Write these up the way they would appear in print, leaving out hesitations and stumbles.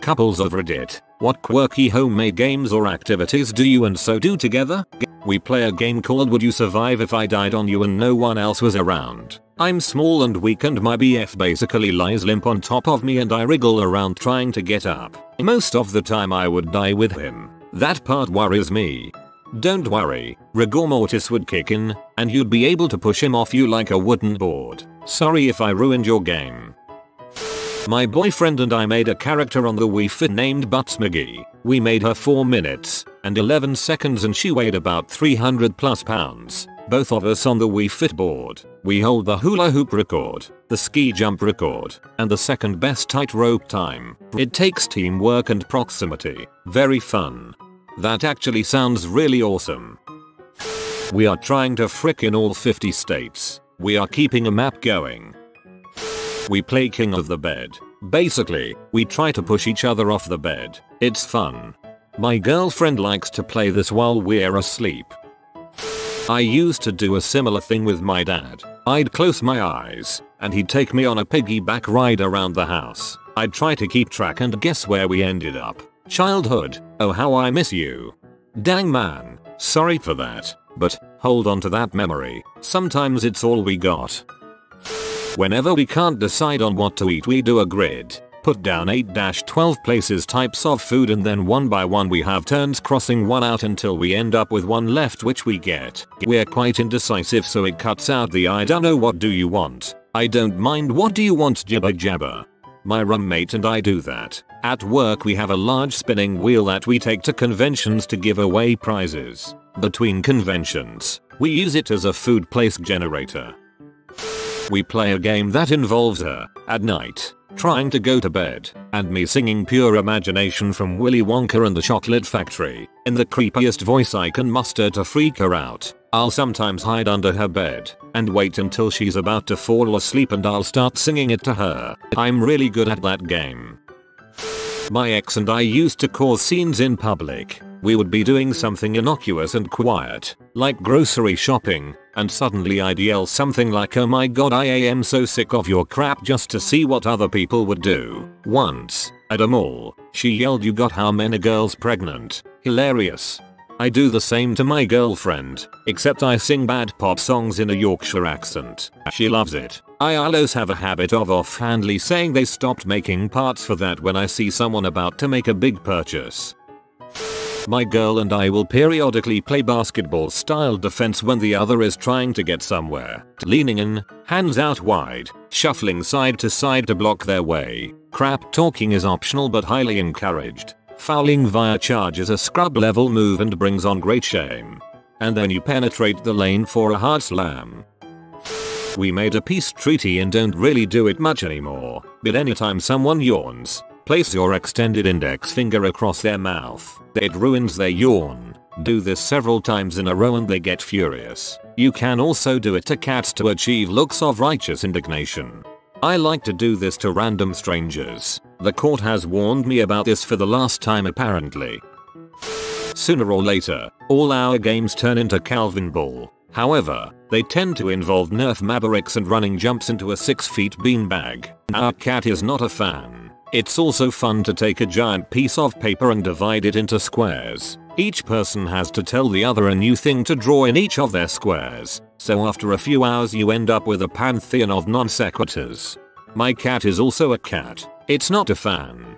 Couples of Reddit, what quirky homemade games or activities do you and so do together? We play a game called Would You Survive If I Died on You and No One Else Was Around. I'm small and weak and my BF basically lies limp on top of me and I wriggle around trying to get up. Most of the time I would die with him. That part worries me. Don't worry, rigor mortis would kick in, and you'd be able to push him off you like a wooden board. Sorry if I ruined your game. My boyfriend and I made a character on the Wii Fit named Butts McGee. We made her 4 minutes and 11 seconds and she weighed about 300 plus pounds. Both of us on the Wii Fit board. We hold the hula hoop record, the ski jump record, and the second best tightrope time. It takes teamwork and proximity. Very fun. That actually sounds really awesome. We are trying to frick in all 50 states. We are keeping a map going. We play King of the Bed. Basically, we try to push each other off the bed. It's fun. My girlfriend likes to play this while we're asleep. I used to do a similar thing with my dad. I'd close my eyes, and he'd take me on a piggyback ride around the house. I'd try to keep track and guess where we ended up. Childhood, oh how I miss you. Dang man, sorry for that, but hold on to that memory. Sometimes it's all we got. Whenever we can't decide on what to eat we do a grid. Put down 8-12 places types of food and then one by one we have turns crossing one out until we end up with one left which we get. We're quite indecisive so it cuts out the I don't know what do you want. I don't mind what do you want jibber jabber. My roommate and I do that. At work we have a large spinning wheel that we take to conventions to give away prizes. Between conventions, we use it as a food place generator. We play a game that involves her, at night, trying to go to bed, and me singing Pure Imagination from Willy Wonka and the Chocolate Factory, in the creepiest voice I can muster to freak her out. I'll sometimes hide under her bed, and wait until she's about to fall asleep and I'll start singing it to her. I'm really good at that game. My ex and I used to cause scenes in public. We would be doing something innocuous and quiet, like grocery shopping, and suddenly I'd yell something like oh my god I am so sick of your crap just to see what other people would do. Once, at a mall, she yelled you got how many girls pregnant? Hilarious. I do the same to my girlfriend, except I sing bad pop songs in a Yorkshire accent. She loves it. I always have a habit of offhandedly saying they stopped making parts for that when I see someone about to make a big purchase. My girl and I will periodically play basketball style defense when the other is trying to get somewhere. Leaning in, hands out wide, shuffling side to side to block their way. Crap talking is optional but highly encouraged. Fouling via charge is a scrub level move and brings on great shame. And then you penetrate the lane for a hard slam. We made a peace treaty and don't really do it much anymore, but anytime someone yawns, place your extended index finger across their mouth. It ruins their yawn. Do this several times in a row and they get furious. You can also do it to cats to achieve looks of righteous indignation. I like to do this to random strangers. The court has warned me about this for the last time apparently. Sooner or later, all our games turn into Calvin Ball. However, they tend to involve Nerf Mavericks and running jumps into a 6 feet beanbag. Our cat is not a fan. It's also fun to take a giant piece of paper and divide it into squares. Each person has to tell the other a new thing to draw in each of their squares, so after a few hours you end up with a pantheon of non sequiturs. My cat is also a cat. It's not a fan.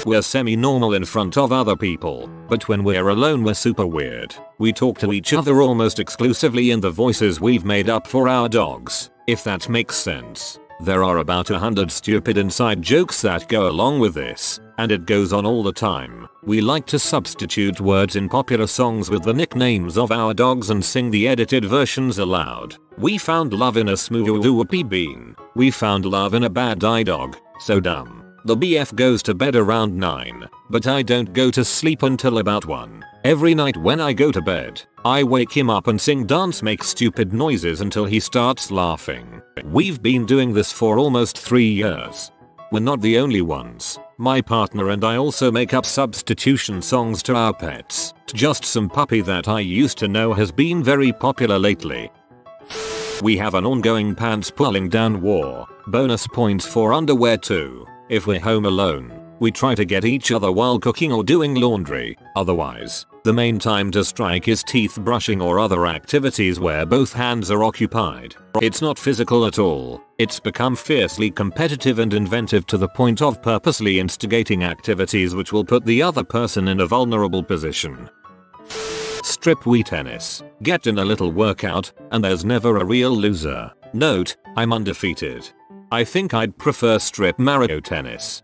We're semi-normal in front of other people, but when we're alone we're super weird. We talk to each other almost exclusively in the voices we've made up for our dogs, if that makes sense. There are about 100 stupid inside jokes that go along with this, and it goes on all the time. We like to substitute words in popular songs with the nicknames of our dogs and sing the edited versions aloud. We found love in a smoothie whoopie bean. We found love in a bad eye dog. So dumb. The BF goes to bed around 9, but I don't go to sleep until about 1. Every night when I go to bed, I wake him up and sing dance make stupid noises until he starts laughing. We've been doing this for almost 3 years. We're not the only ones. My partner and I also make up substitution songs to our pets. Just Some Puppy that I used to know has been very popular lately. We have an ongoing pants pulling down war. Bonus points for underwear too. If we're home alone, We try to get each other while cooking or doing laundry. Otherwise, the main time to strike is teeth brushing or other activities where both hands are occupied. It's not physical at all. It's become fiercely competitive and inventive to the point of purposely instigating activities which will put the other person in a vulnerable position. Strip Wii tennis. Get in a little workout, and there's never a real loser. Note, I'm undefeated. I think I'd prefer strip Mario tennis.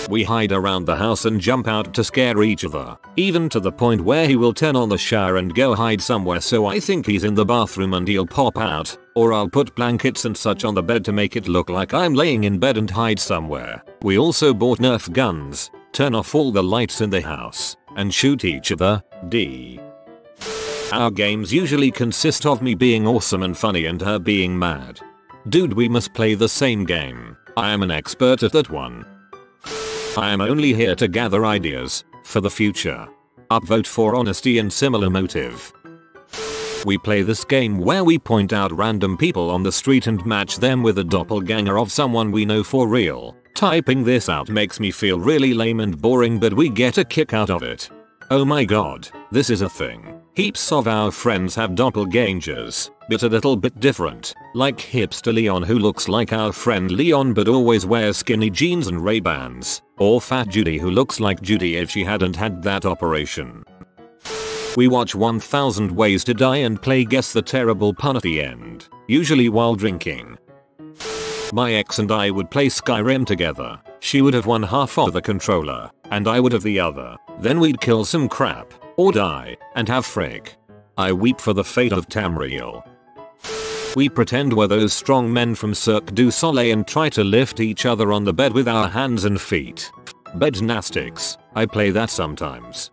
We hide around the house and jump out to scare each other, even to the point where he will turn on the shower and go hide somewhere so I think he's in the bathroom and he'll pop out, or I'll put blankets and such on the bed to make it look like I'm laying in bed and hide somewhere. We also bought Nerf guns, turn off all the lights in the house, and shoot each other. Our games usually consist of me being awesome and funny and her being mad. Dude, we must play the same game. I am an expert at that one. I am only here to gather ideas for the future. Upvote for honesty and similar motive. We play this game where we point out random people on the street and match them with a doppelganger of someone we know for real. Typing this out makes me feel really lame and boring, but we get a kick out of it. Oh my god, this is a thing. Heaps of our friends have doppelgangers, but a little bit different, like hipster Leon who looks like our friend Leon but always wears skinny jeans and Ray-Bans, or fat Judy who looks like Judy if she hadn't had that operation. We watch 1000 Ways to Die and play Guess the Terrible Pun at the end, usually while drinking. My ex and I would play Skyrim together. She would have one half of the controller, and I would have the other. Then we'd kill some crap, or die, and have frick. I weep for the fate of Tamriel. We pretend we're those strong men from Cirque du Soleil and try to lift each other on the bed with our hands and feet. Bed gymnastics, I play that sometimes.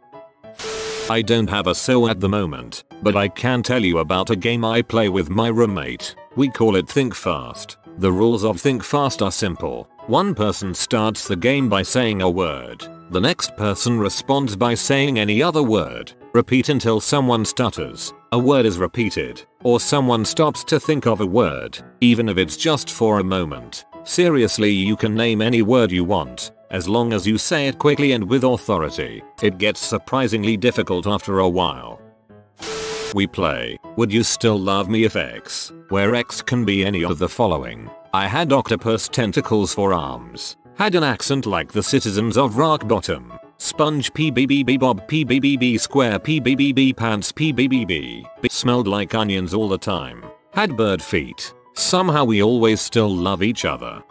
I don't have a SO at the moment, but I can tell you about a game I play with my roommate. We call it Think Fast. The rules of Think Fast are simple. One person starts the game by saying a word. The next person responds by saying any other word. Repeat until someone stutters, a word is repeated, or someone stops to think of a word, even if it's just for a moment. Seriously, you can name any word you want, as long as you say it quickly and with authority. It gets surprisingly difficult after a while. We play Would You Still Love Me If X, where X can be any of the following. I had octopus tentacles for arms, had an accent like the citizens of Rock Bottom, sponge pbbb bob pbbb square pbbb pants pbbb, smelled like onions all the time, had bird feet. Somehow we always still love each other.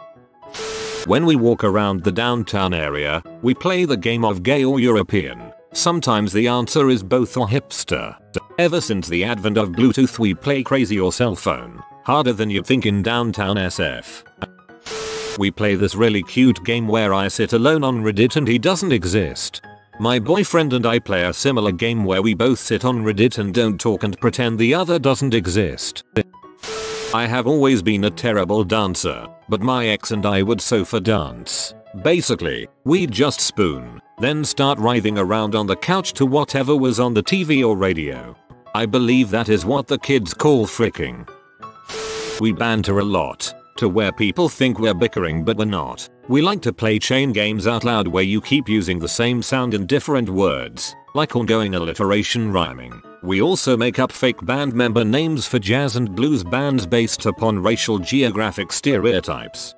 When we walk around the downtown area, we play the game of gay or European. Sometimes the answer is both or hipster. Ever since the advent of Bluetooth we play crazy or cell phone. Harder than you'd think in downtown SF. We play this really cute game where I sit alone on Reddit and he doesn't exist. My boyfriend and I play a similar game where we both sit on Reddit and don't talk and pretend the other doesn't exist. I have always been a terrible dancer, but my ex and I would sofa dance. Basically, we'd just spoon, then start writhing around on the couch to whatever was on the TV or radio. I believe that is what the kids call fricking. We banter a lot, to where people think we're bickering but we're not. We like to play chain games out loud where you keep using the same sound in different words, like ongoing alliteration rhyming. We also make up fake band member names for jazz and blues bands based upon racial geographic stereotypes.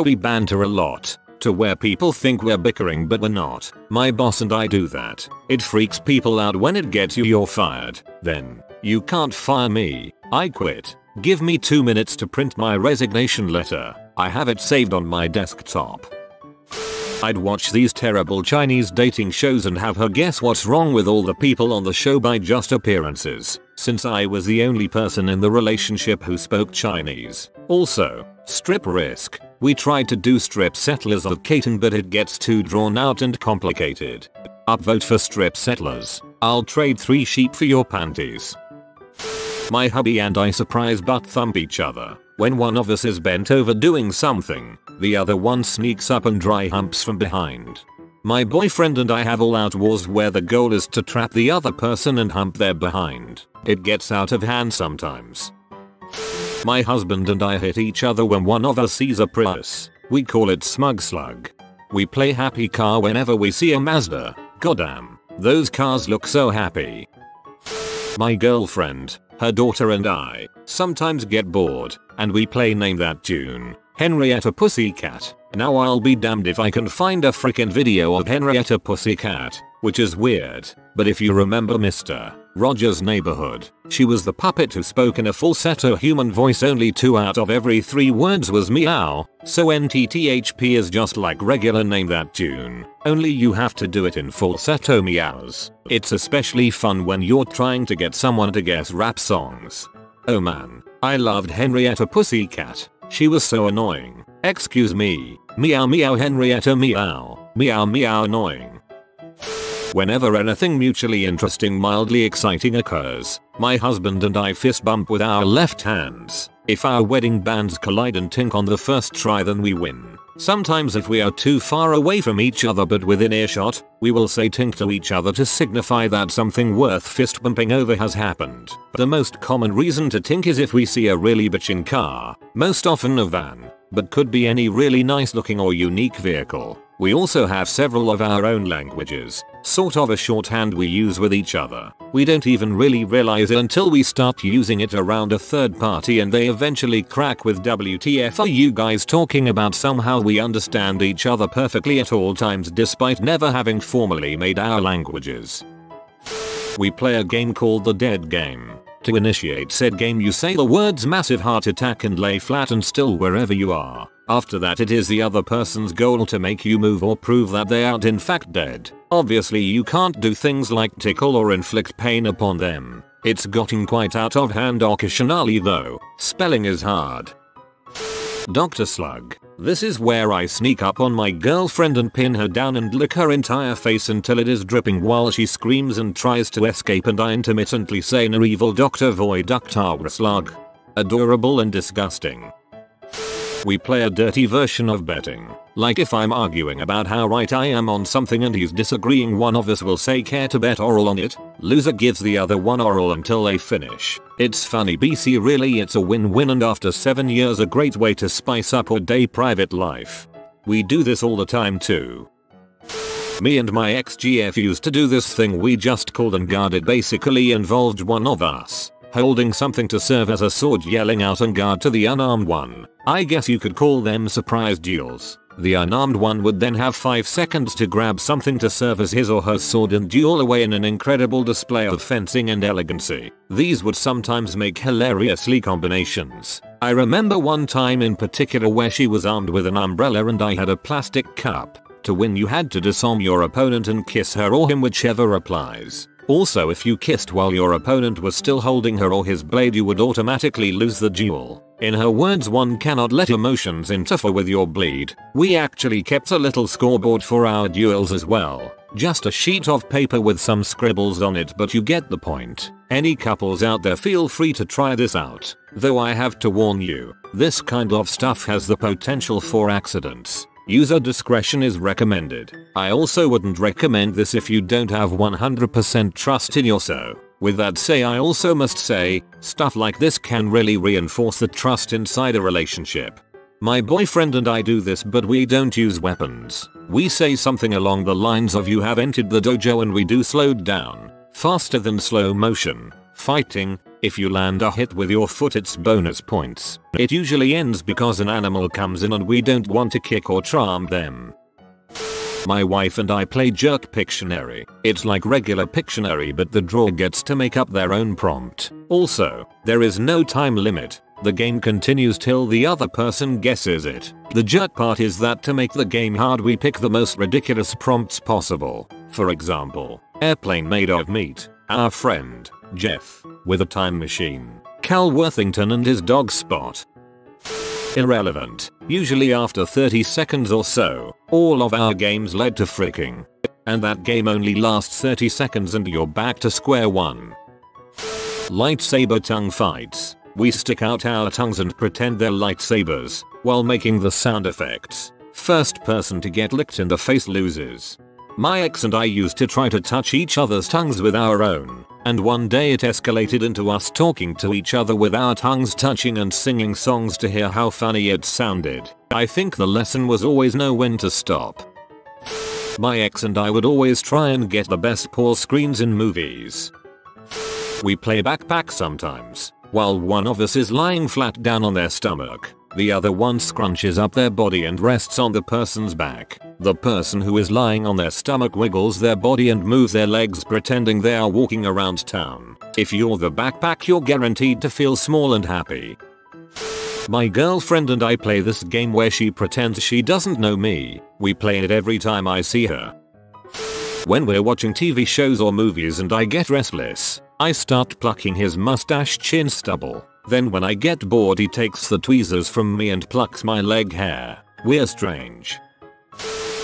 We banter a lot, to where people think we're bickering but we're not. My boss and I do that. It freaks people out when it gets you're fired. Then, you can't fire me, I quit. Give me 2 minutes to print my resignation letter. I have it saved on my desktop. I'd watch these terrible Chinese dating shows and have her guess what's wrong with all the people on the show by just appearances, since I was the only person in the relationship who spoke Chinese. Also, strip risk. We tried to do strip settlers of Caton but it gets too drawn out and complicated. Upvote for strip settlers. I'll trade 3 sheep for your panties. My hubby and I surprise butt thump each other. When one of us is bent over doing something, the other one sneaks up and dry humps from behind. My boyfriend and I have all out wars where the goal is to trap the other person and hump their behind. It gets out of hand sometimes. My husband and I hit each other when one of us sees a prius. We call it smug slug. We play Happy Car whenever we see a Mazda. Goddamn, those cars look so happy. My girlfriend, her daughter and I sometimes get bored and we play Name That Tune. Henrietta Pussycat. Now I'll be damned if I can find a frickin' video of Henrietta Pussycat, which is weird, but if you remember Mr. Rogers' Neighborhood, she was the puppet who spoke in a falsetto human voice. Only 2 out of every 3 words was meow, so NTTHP is just like regular Name That Tune, only you have to do it in falsetto meows. It's especially fun when you're trying to get someone to guess rap songs. Oh man, I loved Henrietta Pussycat. She was so annoying. Excuse me. Meow meow Henrietta meow. Meow meow annoying. Whenever anything mutually interesting mildly exciting occurs, my husband and I fist bump with our left hands. If our wedding bands collide and tink on the first try, then we win. Sometimes if we are too far away from each other but within earshot, we will say tink to each other to signify that something worth fist bumping over has happened. The most common reason to tink is if we see a really bitchin' car, most often a van, but could be any really nice looking or unique vehicle. We also have several of our own languages, sort of a shorthand we use with each other. We don't even really realize it until we start using it around a third party and they eventually crack with WTF are you guys talking about. Somehow we understand each other perfectly at all times despite never having formally made our languages. We play a game called the Dead Game. To initiate said game you say the words massive heart attack and lay flat and still wherever you are. After that it is the other person's goal to make you move or prove that they aren't in fact dead. Obviously you can't do things like tickle or inflict pain upon them. It's gotten quite out of hand occasionally though. Spelling is hard. Dr. Slug. This is where I sneak up on my girlfriend and pin her down and lick her entire face until it is dripping while she screams and tries to escape, and I intermittently say no evil Dr. Void Dr. Slug. Adorable and disgusting. We play a dirty version of betting. Like if I'm arguing about how right I am on something and he's disagreeing, one of us will say care to bet oral on it. Loser gives the other one oral until they finish. It's funny BC, really it's a win-win, and after 7 years a great way to spice up a day private life. We do this all the time too. Me and my ex-GF used to do this thing we just called and guard. It basically involved one of us holding something to serve as a sword, yelling out "en garde" to the unarmed one. I guess you could call them surprise duels. The unarmed one would then have 5 seconds to grab something to serve as his or her sword and duel away in an incredible display of fencing and elegancy. These would sometimes make hilariously combinations. I remember one time in particular where she was armed with an umbrella and I had a plastic cup. To win you had to disarm your opponent and kiss her or him, whichever applies. Also, if you kissed while your opponent was still holding her or his blade, you would automatically lose the duel. In her words, one cannot let emotions interfere with your bleed. We actually kept a little scoreboard for our duels as well. Just a sheet of paper with some scribbles on it, but you get the point. Any couples out there, feel free to try this out. Though I have to warn you, this kind of stuff has the potential for accidents. User discretion is recommended. I also wouldn't recommend this if you don't have 100% trust in yourself. With that say, I also must say, stuff like this can really reinforce the trust inside a relationship. My boyfriend and I do this, but we don't use weapons. We say something along the lines of "you have entered the dojo," and we do slowed down, faster than slow motion. Fighting, if you land a hit with your foot it's bonus points. It usually ends because an animal comes in and we don't want to kick or charm them. My wife and I play Jerk Pictionary. It's like regular Pictionary, but the drawer gets to make up their own prompt. Also, there is no time limit. The game continues till the other person guesses it. The jerk part is that to make the game hard we pick the most ridiculous prompts possible. For example, airplane made of meat, our friend, Jeff, with a time machine, Cal Worthington and his dog Spot. Irrelevant. Usually after 30 seconds or so, all of our games led to fricking. And that game only lasts 30 seconds and you're back to square one. Lightsaber tongue fights. We stick out our tongues and pretend they're lightsabers, while making the sound effects. First person to get licked in the face loses. My ex and I used to try to touch each other's tongues with our own, and one day it escalated into us talking to each other with our tongues touching and singing songs to hear how funny it sounded. I think the lesson was always know when to stop. My ex and I would always try and get the best pause screens in movies. We play backpack sometimes. While one of us is lying flat down on their stomach, the other one scrunches up their body and rests on the person's back. The person who is lying on their stomach wiggles their body and moves their legs pretending they are walking around town. If you're the backpack, you're guaranteed to feel small and happy. My girlfriend and I play this game where she pretends she doesn't know me. We play it every time I see her. When we're watching TV shows or movies and I get restless, I start plucking his mustache chin stubble. Then when I get bored, he takes the tweezers from me and plucks my leg hair. We're strange.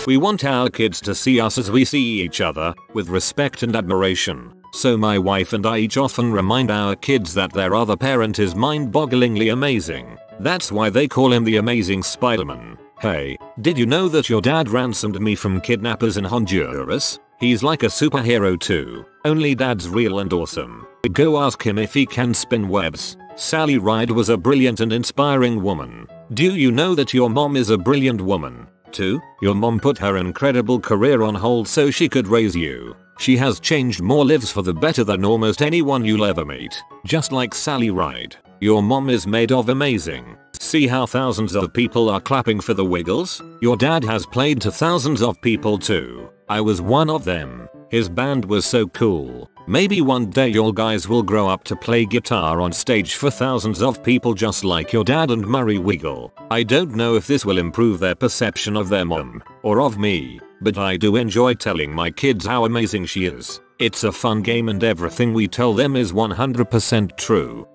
We want our kids to see us as we see each other, with respect and admiration. So my wife and I each often remind our kids that their other parent is mind-bogglingly amazing. That's why they call him the Amazing Spider-Man. Hey, did you know that your dad ransomed me from kidnappers in Honduras? He's like a superhero too, only dad's real and awesome. Go ask him if he can spin webs. Sally Ride was a brilliant and inspiring woman. Do you know that your mom is a brilliant woman too? Your mom put her incredible career on hold so she could raise you. She has changed more lives for the better than almost anyone you'll ever meet. Just like Sally Ride, your mom is made of amazing. See how thousands of people are clapping for the Wiggles? Your dad has played to thousands of people too. I was one of them. His band was so cool. Maybe one day your guys will grow up to play guitar on stage for thousands of people just like your dad and Murray Wiggle. I don't know if this will improve their perception of their mom or of me, but I do enjoy telling my kids how amazing she is. It's a fun game and everything we tell them is 100% true.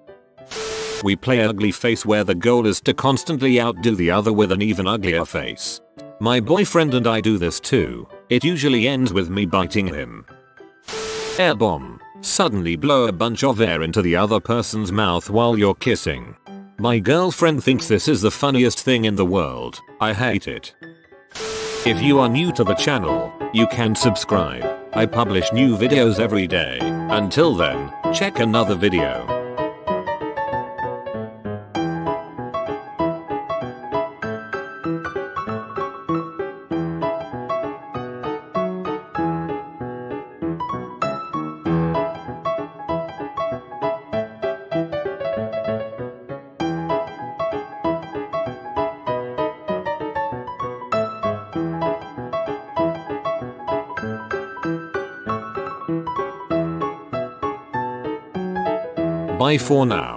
We play Ugly Face where the goal is to constantly outdo the other with an even uglier face. My boyfriend and I do this too. It usually ends with me biting him. Air bomb. Suddenly blow a bunch of air into the other person's mouth while you're kissing. My girlfriend thinks this is the funniest thing in the world. I hate it. If you are new to the channel, you can subscribe. I publish new videos every day. Until then, check another video. Bye for now.